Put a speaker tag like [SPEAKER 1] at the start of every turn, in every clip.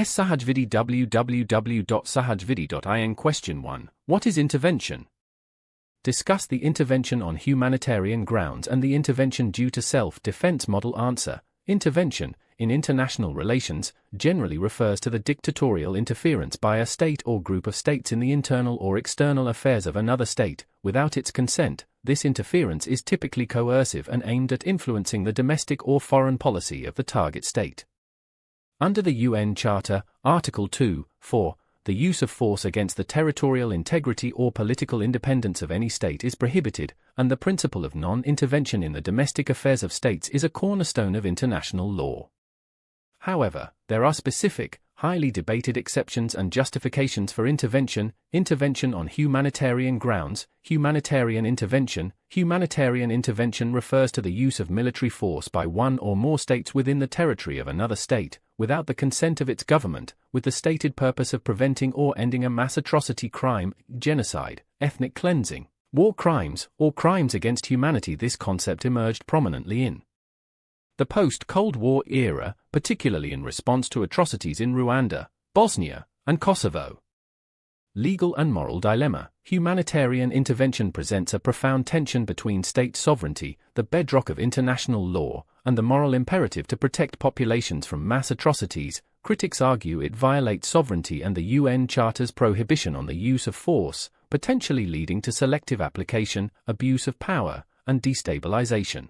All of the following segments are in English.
[SPEAKER 1] Sahaj Vidhi www.sahajvidhi.in. Question 1. What is intervention? Discuss the intervention on humanitarian grounds and the intervention due to self-defense model. Answer. Intervention, in international relations, generally refers to the dictatorial interference by a state or group of states in the internal or external affairs of another state, without its consent. This interference is typically coercive and aimed at influencing the domestic or foreign policy of the target state. Under the UN Charter, Article 2(4), the use of force against the territorial integrity or political independence of any state is prohibited, and the principle of non-intervention in the domestic affairs of states is a cornerstone of international law. However, there are specific, highly debated exceptions and justifications for intervention. Intervention on humanitarian grounds. Humanitarian intervention refers to the use of military force by one or more states within the territory of another state, without the consent of its government, with the stated purpose of preventing or ending a mass atrocity, crime, genocide, ethnic cleansing, war crimes, or crimes against humanity. This concept emerged prominently in the post-Cold War era, particularly in response to atrocities in Rwanda, Bosnia, and Kosovo. Legal and moral dilemma. Humanitarian intervention presents a profound tension between state sovereignty, the bedrock of international law, and the moral imperative to protect populations from mass atrocities. Critics argue it violates sovereignty and the UN Charter's prohibition on the use of force, potentially leading to selective application, abuse of power, and destabilization.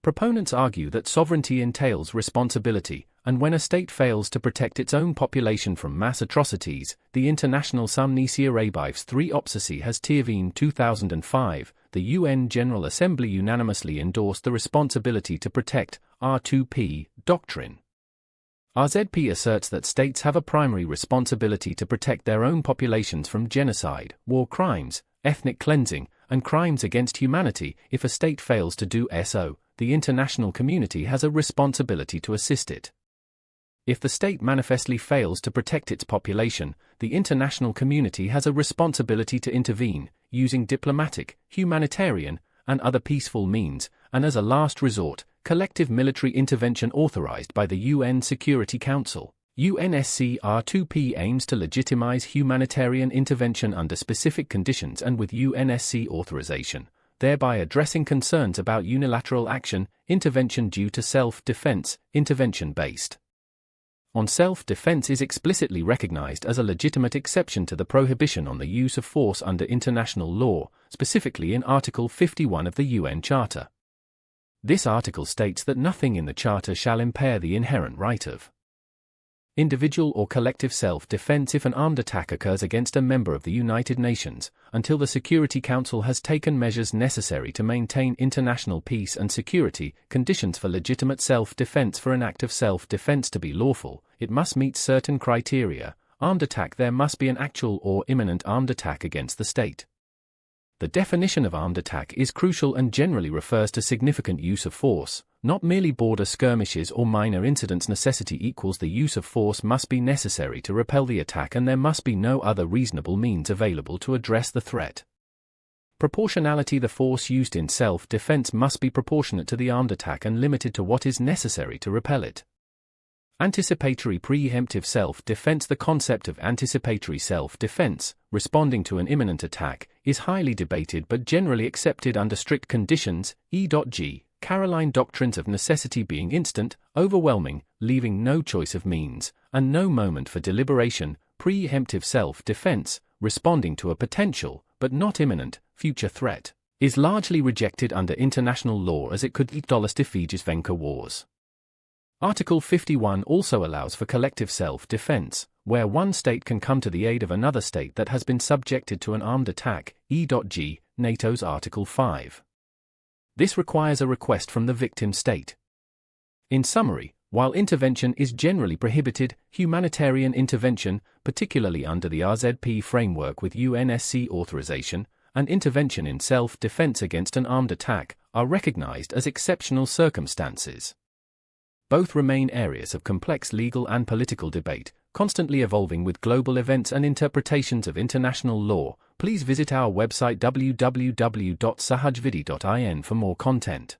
[SPEAKER 1] Proponents argue that sovereignty entails responsibility, and when a state fails to protect its own population from mass atrocities, the International Samnisia Rebifes 3 Opsasi has Tirveen 2005, the UN General Assembly unanimously endorsed the responsibility to protect R2P doctrine. RZP asserts that states have a primary responsibility to protect their own populations from genocide, war crimes, ethnic cleansing, and crimes against humanity. If a state fails to do so, the international community has a responsibility to assist it. If the state manifestly fails to protect its population, the international community has a responsibility to intervene, using diplomatic, humanitarian, and other peaceful means, and as a last resort, collective military intervention authorized by the UN Security Council. UNSC R2P aims to legitimize humanitarian intervention under specific conditions and with UNSC authorization, thereby addressing concerns about unilateral action, intervention due to self-defense, intervention-based on self-defense is explicitly recognized as a legitimate exception to the prohibition on the use of force under international law, specifically in Article 51 of the UN Charter. This article states that nothing in the Charter shall impair the inherent right of individual or collective self-defense if an armed attack occurs against a member of the United Nations, until the Security Council has taken measures necessary to maintain international peace and security. Conditions for legitimate self-defense. For an act of self-defense to be lawful, it must meet certain criteria. Armed attack. There must be an actual or imminent armed attack against the state. The definition of armed attack is crucial and generally refers to significant use of force, not merely border skirmishes or minor incidents. Necessity equals the use of force must be necessary to repel the attack and there must be no other reasonable means available to address the threat. Proportionality. The force used in self-defense must be proportionate to the armed attack and limited to what is necessary to repel it. Anticipatory preemptive self-defense. The concept of anticipatory self-defense, responding to an imminent attack, is highly debated but generally accepted under strict conditions. E.G. Caroline doctrines of necessity being instant, overwhelming, leaving no choice of means, and no moment for deliberation. Preemptive self-defense, responding to a potential, but not imminent, future threat, is largely rejected under international law as it could defeat venka wars. Article 51 also allows for collective self-defense, where one state can come to the aid of another state that has been subjected to an armed attack. E.G. NATO's Article 5. This requires a request from the victim state. In summary, while intervention is generally prohibited, humanitarian intervention, particularly under the RZP framework with UNSC authorization, and intervention in self-defense against an armed attack, are recognized as exceptional circumstances. Both remain areas of complex legal and political debate, constantly evolving with global events and interpretations of international law. Please visit our website www.sahajvidhi.in for more content.